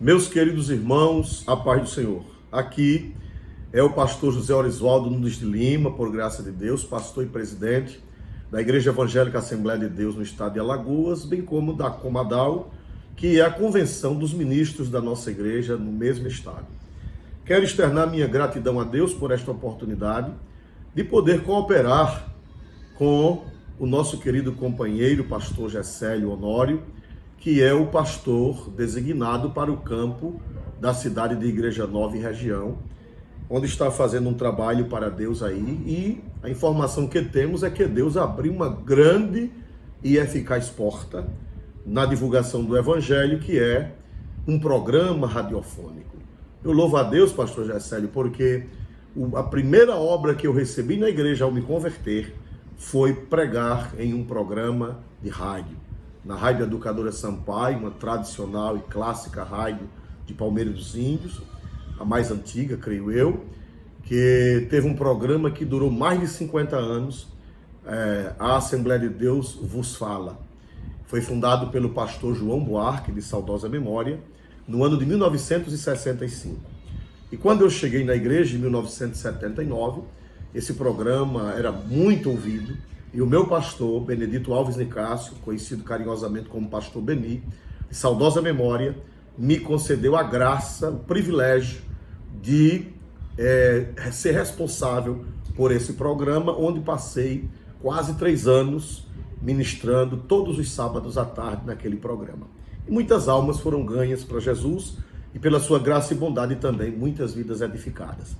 Meus queridos irmãos, a paz do Senhor. Aqui é o pastor José Orisvaldo Nunes de Lima, por graça de Deus, pastor e presidente da Igreja Evangélica Assembleia de Deus no estado de Alagoas, bem como da Comadal, que é a convenção dos ministros da nossa igreja no mesmo estado. Quero externar minha gratidão a Deus por esta oportunidade de poder cooperar com o nosso querido companheiro, pastor Gessélio Honório, que é o pastor designado para o campo da cidade de Igreja Nova e região, onde está fazendo um trabalho para Deus aí, e a informação que temos é que Deus abriu uma grande e eficaz porta na divulgação do Evangelho, que é um programa radiofônico. Eu louvo a Deus, pastor Gessélio, porque a primeira obra que eu recebi na igreja ao me converter foi pregar em um programa de rádio, na Rádio Educadora Sampaio, uma tradicional e clássica rádio de Palmeira dos Índios, a mais antiga, creio eu, que teve um programa que durou mais de 50 anos, a Assembleia de Deus vos fala. Foi fundado pelo pastor João Buarque, de saudosa memória, no ano de 1965. E quando eu cheguei na igreja, em 1979, esse programa era muito ouvido, e o meu pastor, Benedito Alves Nicásio, conhecido carinhosamente como pastor Beni, de saudosa memória, me concedeu a graça, o privilégio de ser responsável por esse programa, onde passei quase 3 anos ministrando todos os sábados à tarde naquele programa. E muitas almas foram ganhas para Jesus e pela sua graça e bondade também muitas vidas edificadas.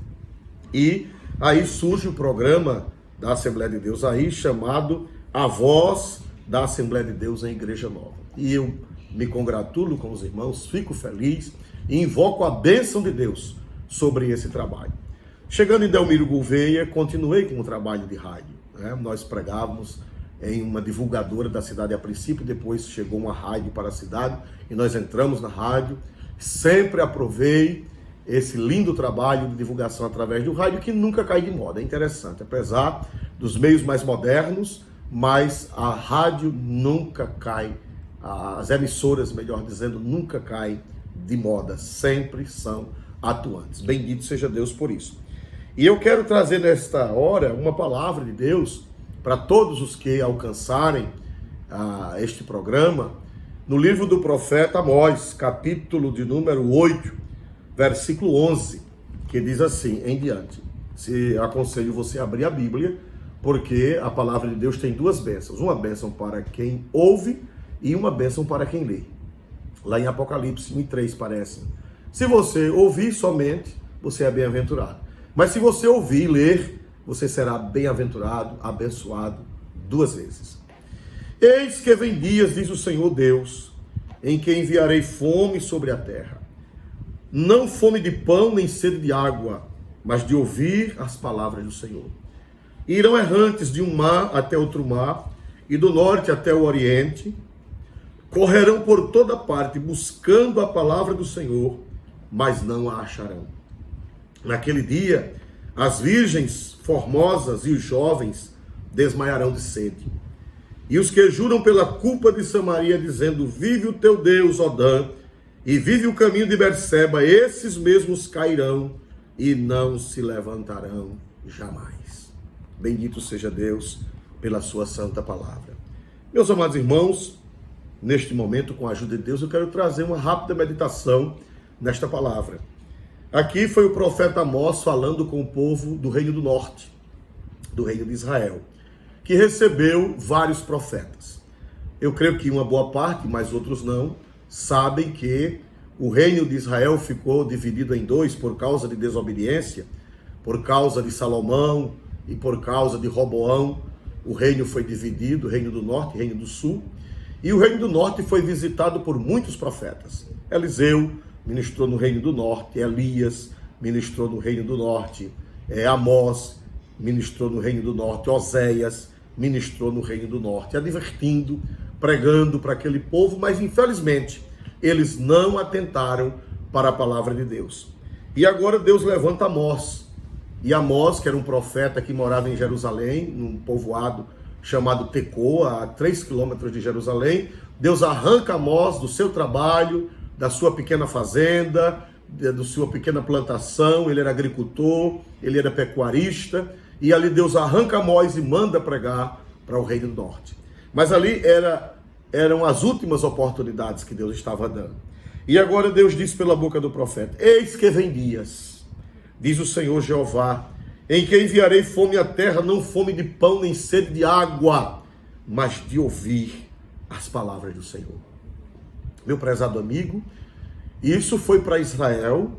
E aí surge o programa da Assembleia de Deus aí, chamado A Voz da Assembleia de Deus em Igreja Nova. E eu me congratulo com os irmãos, fico feliz e invoco a bênção de Deus sobre esse trabalho. Chegando em Delmiro Gouveia, continuei com o trabalho de rádio. Nós pregávamos em uma divulgadora da cidade a princípio, depois chegou uma rádio para a cidade e nós entramos na rádio. Sempre aprovei esse lindo trabalho de divulgação através do rádio, que nunca cai de moda. É interessante, apesar dos meios mais modernos, mas a rádio nunca cai, as emissoras, melhor dizendo, nunca caem de moda, sempre são atuantes. Bendito seja Deus por isso. E eu quero trazer nesta hora uma palavra de Deus para todos os que alcançarem este programa, no livro do profeta Amós, capítulo de número 8, versículo 11, que diz assim em diante. Se aconselho você a abrir a Bíblia, porque a palavra de Deus tem 2 bênçãos. Uma bênção para quem ouve e uma bênção para quem lê. Lá em Apocalipse 1:3 parece. Se você ouvir somente, você é bem-aventurado. Mas se você ouvir e ler, você será bem-aventurado, abençoado 2 vezes. Eis que vem dias, diz o Senhor Deus, em que enviarei fome sobre a terra. Não fome de pão, nem sede de água, mas de ouvir as palavras do Senhor. Irão errantes de um mar até outro mar, e do norte até o oriente, correrão por toda parte, buscando a palavra do Senhor, mas não a acharão. Naquele dia, as virgens formosas e os jovens desmaiarão de sede. E os que juram pela culpa de Samaria, dizendo, vive o teu Deus, Odã, e vive o caminho de Berseba, esses mesmos cairão e não se levantarão jamais. Bendito seja Deus pela sua santa palavra. Meus amados irmãos, neste momento, com a ajuda de Deus, eu quero trazer uma rápida meditação nesta palavra. Aqui foi o profeta Amós falando com o povo do Reino do Norte, do Reino de Israel, que recebeu vários profetas. Eu creio que uma boa parte, mas outros não, sabem que o reino de Israel ficou dividido em 2 por causa de desobediência, por causa de Salomão e por causa de Roboão. O reino foi dividido, o reino do norte e o reino do sul. E o reino do norte foi visitado por muitos profetas. Eliseu ministrou no reino do norte, Elias ministrou no reino do norte, Amós ministrou no reino do norte, Oséias ministrou no reino do norte, advertindo, pregando para aquele povo, mas infelizmente eles não atentaram para a palavra de Deus. E agora Deus levanta Amós. E Amós, que era um profeta que morava em Jerusalém, num povoado chamado Tecoa, a 3 quilômetros de Jerusalém, Deus arranca Amós do seu trabalho, da sua pequena fazenda, da sua pequena plantação. Ele era agricultor, ele era pecuarista, e ali Deus arranca Amós e manda pregar para o Reino do Norte. Mas ali eram as últimas oportunidades que Deus estava dando. E agora Deus diz pela boca do profeta: eis que vem dias, diz o Senhor Jeová, em que enviarei fome à terra, não fome de pão nem sede de água, mas de ouvir as palavras do Senhor. Meu prezado amigo, isso foi para Israel,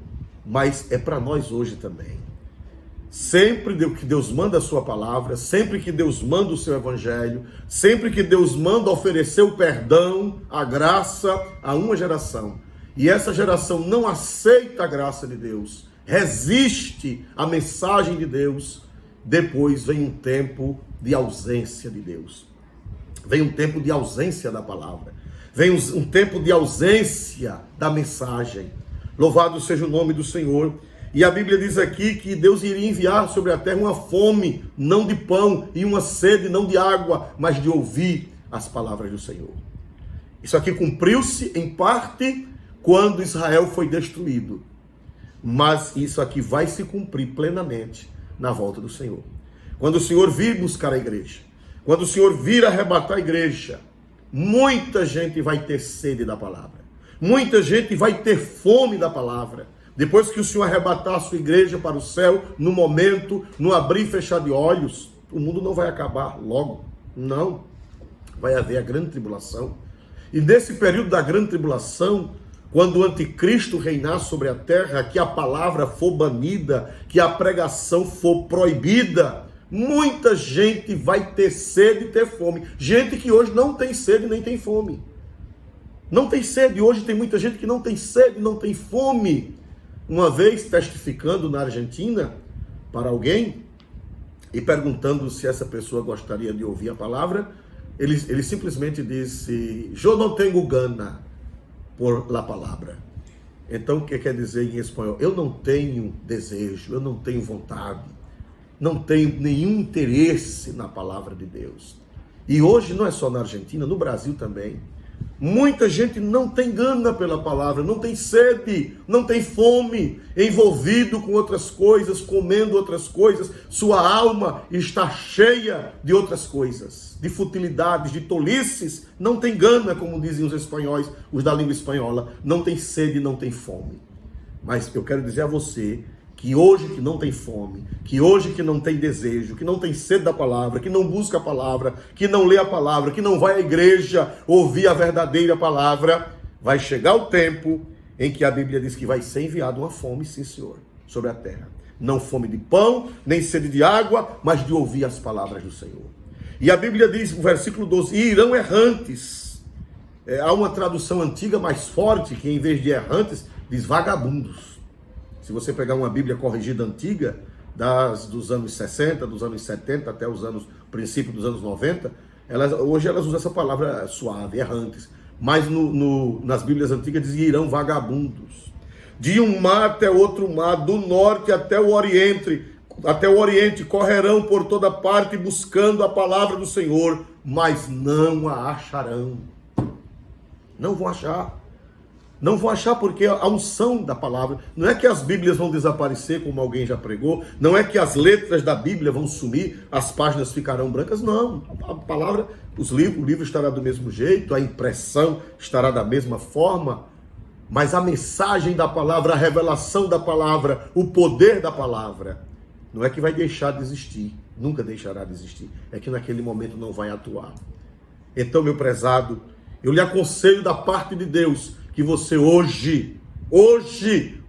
mas é para nós hoje também. Sempre que Deus manda a sua palavra, sempre que Deus manda o seu evangelho, sempre que Deus manda oferecer o perdão, a graça a uma geração, e essa geração não aceita a graça de Deus, resiste à mensagem de Deus, depois vem um tempo de ausência de Deus. Vem um tempo de ausência da palavra. Vem um tempo de ausência da mensagem. Louvado seja o nome do Senhor. E a Bíblia diz aqui que Deus iria enviar sobre a terra uma fome, não de pão, e uma sede, não de água, mas de ouvir as palavras do Senhor. Isso aqui cumpriu-se em parte quando Israel foi destruído. Mas isso aqui vai se cumprir plenamente na volta do Senhor. Quando o Senhor vir buscar a igreja, quando o Senhor vir arrebatar a igreja, muita gente vai ter sede da palavra. Muita gente vai ter fome da palavra. Depois que o Senhor arrebatar a sua igreja para o céu, no momento, no abrir e fechar de olhos, o mundo não vai acabar logo. Não. Vai haver a grande tribulação. E nesse período da grande tribulação, quando o anticristo reinar sobre a terra, que a palavra for banida, que a pregação for proibida, muita gente vai ter sede e ter fome. Gente que hoje não tem sede nem tem fome. Não tem sede. Hoje tem muita gente que não tem sede, não tem fome. Uma vez testificando na Argentina para alguém e perguntando se essa pessoa gostaria de ouvir a palavra, ele simplesmente disse: "Eu não tenho gana por la palavra". Então, o que quer dizer em espanhol? Eu não tenho desejo, eu não tenho vontade, não tenho nenhum interesse na palavra de Deus. E hoje não é só na Argentina, no Brasil também. Muita gente não tem gana pela palavra, não tem sede, não tem fome, envolvido com outras coisas, comendo outras coisas. Sua alma está cheia de outras coisas, de futilidades, de tolices. Não tem gana, como dizem os espanhóis, os da língua espanhola. Não tem sede, não tem fome. Mas eu quero dizer a você que hoje que não tem fome, que hoje que não tem desejo, que não tem sede da palavra, que não busca a palavra, que não lê a palavra, que não vai à igreja ouvir a verdadeira palavra, vai chegar o tempo em que a Bíblia diz que vai ser enviada uma fome, sim senhor, sobre a terra. Não fome de pão, nem sede de água, mas de ouvir as palavras do Senhor. E a Bíblia diz no versículo 12, e irão errantes. Há uma tradução antiga mais forte, que em vez de errantes, diz vagabundos. Se você pegar uma Bíblia corrigida antiga, dos anos 60, dos anos 70 até princípio dos anos 90, hoje elas usam essa palavra suave, errantes. Mas nas Bíblias antigas diz irão vagabundos. De um mar até outro mar, do norte até o oriente, correrão por toda parte buscando a palavra do Senhor, mas não a acharão. Não vão achar. Não vão achar porque a unção da palavra, não é que as Bíblias vão desaparecer, como alguém já pregou, não é que as letras da Bíblia vão sumir, as páginas ficarão brancas, não. A palavra, o livro estará do mesmo jeito, a impressão estará da mesma forma, mas a mensagem da palavra, a revelação da palavra, o poder da palavra, não é que vai deixar de existir, nunca deixará de existir, é que naquele momento não vai atuar. Então, meu prezado, eu lhe aconselho da parte de Deus, que você hoje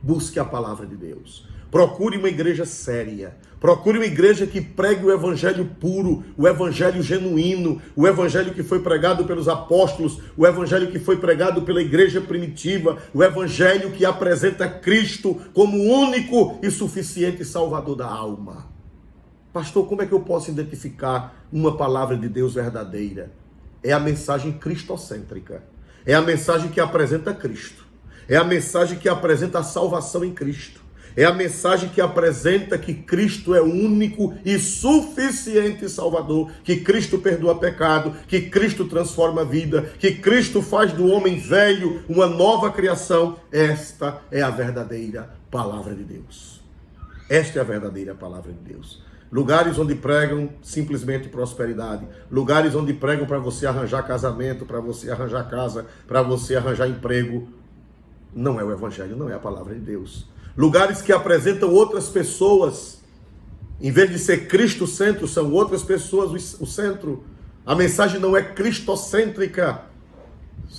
busque a palavra de Deus. Procure uma igreja séria. Procure uma igreja que pregue o evangelho puro, o evangelho genuíno, o evangelho que foi pregado pelos apóstolos, o evangelho que foi pregado pela igreja primitiva, o evangelho que apresenta Cristo como o único e suficiente salvador da alma. Pastor, como é que eu posso identificar uma palavra de Deus verdadeira? É a mensagem cristocêntrica. É a mensagem que apresenta Cristo. É a mensagem que apresenta a salvação em Cristo. É a mensagem que apresenta que Cristo é o único e suficiente Salvador, que Cristo perdoa pecado, que Cristo transforma a vida, que Cristo faz do homem velho uma nova criação. Esta é a verdadeira palavra de Deus. Esta é a verdadeira palavra de Deus. Lugares onde pregam simplesmente prosperidade. Lugares onde pregam para você arranjar casamento, para você arranjar casa, para você arranjar emprego. Não é o evangelho, não é a palavra de Deus. Lugares que apresentam outras pessoas, em vez de ser Cristo centro, são outras pessoas o centro. A mensagem não é cristocêntrica.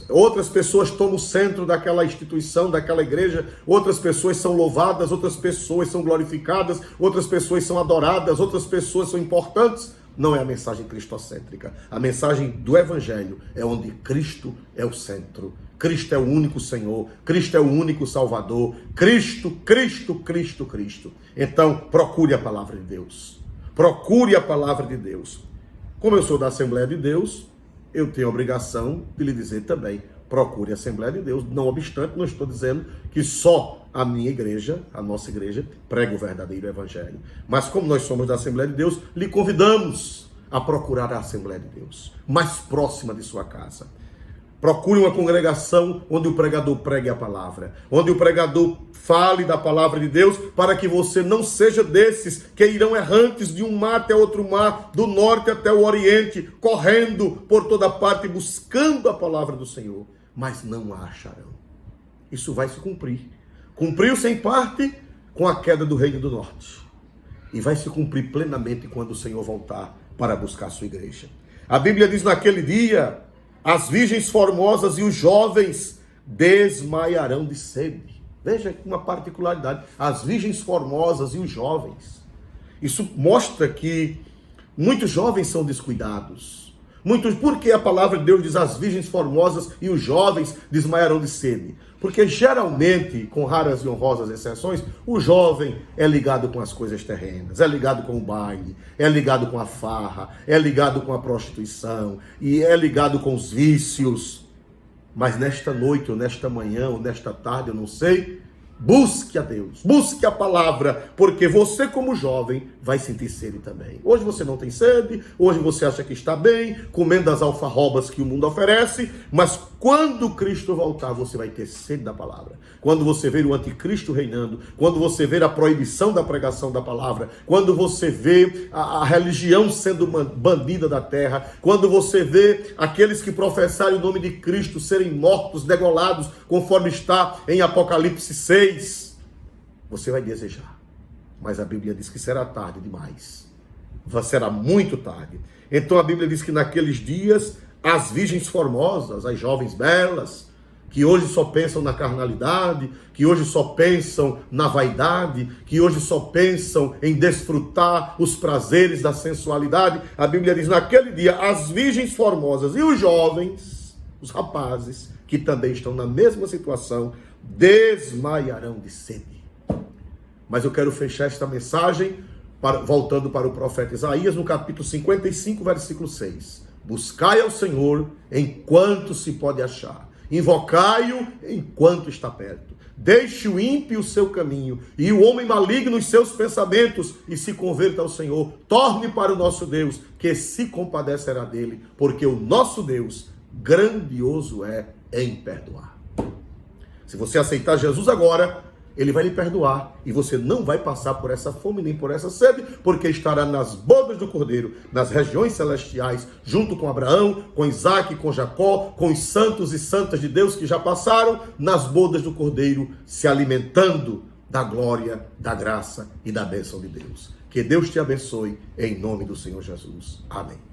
Outras pessoas tomam o centro daquela instituição, daquela igreja. Outras pessoas são louvadas, outras pessoas são glorificadas, outras pessoas são adoradas, outras pessoas são importantes. Não é a mensagem cristocêntrica. A mensagem do evangelho é onde Cristo é o centro. Cristo é o único Senhor, Cristo é o único Salvador, Cristo, Cristo, Cristo, Cristo. Então, procure a palavra de Deus. Procure a palavra de Deus. Como eu sou da Assembleia de Deus, eu tenho a obrigação de lhe dizer também, procure a Assembleia de Deus. Não obstante, não estou dizendo que só a minha igreja, a nossa igreja, prega o verdadeiro evangelho. Mas como nós somos da Assembleia de Deus, lhe convidamos a procurar a Assembleia de Deus, mais próxima de sua casa. Procure uma congregação onde o pregador pregue a palavra, onde o pregador fale da palavra de Deus, para que você não seja desses que irão errantes de um mar até outro mar, do norte até o oriente, correndo por toda parte, buscando a palavra do Senhor, mas não a acharão. Isso vai se cumprir. Cumpriu-se em parte com a queda do reino do norte, e vai se cumprir plenamente quando o Senhor voltar para buscar a sua igreja. A Bíblia diz: naquele dia, as virgens formosas e os jovens desmaiarão de sede. Veja uma particularidade. As virgens formosas e os jovens. Isso mostra que muitos jovens são descuidados. Por que a palavra de Deus diz as virgens formosas e os jovens desmaiarão de sede? Porque geralmente, com raras e honrosas exceções, o jovem é ligado com as coisas terrenas, é ligado com o baile, é ligado com a farra, é ligado com a prostituição e é ligado com os vícios. Mas nesta noite, ou nesta manhã, ou nesta tarde, eu não sei, busque a Deus, busque a palavra, porque você como jovem vai sentir sede também. Hoje você não tem sede, hoje você acha que está bem, comendo as alfarrobas que o mundo oferece, mas quando Cristo voltar, você vai ter sede da palavra. Quando você ver o anticristo reinando, quando você ver a proibição da pregação da palavra, quando você vê a religião sendo banida da terra, quando você vê aqueles que professarem o nome de Cristo serem mortos, degolados, conforme está em Apocalipse 6, você vai desejar. Mas a Bíblia diz que será tarde demais. Será muito tarde. Então a Bíblia diz que naqueles dias, as virgens formosas, as jovens belas, que hoje só pensam na carnalidade, que hoje só pensam na vaidade, que hoje só pensam em desfrutar os prazeres da sensualidade, a Bíblia diz, naquele dia, as virgens formosas e os jovens, os rapazes, que também estão na mesma situação, desmaiarão de sede. Mas eu quero fechar esta mensagem voltando para o profeta Isaías, no capítulo 55, versículo 6. Buscai ao Senhor enquanto se pode achar. Invocai-o enquanto está perto. Deixe o ímpio o seu caminho e o homem maligno os seus pensamentos e se converta ao Senhor. Torne para o nosso Deus, que se compadecerá dele, porque o nosso Deus grandioso é em perdoar. Se você aceitar Jesus agora, Ele vai lhe perdoar e você não vai passar por essa fome nem por essa sede, porque estará nas bodas do Cordeiro, nas regiões celestiais, junto com Abraão, com Isaac, com Jacó, com os santos e santas de Deus que já passaram, nas bodas do Cordeiro, se alimentando da glória, da graça e da bênção de Deus. Que Deus te abençoe, em nome do Senhor Jesus. Amém.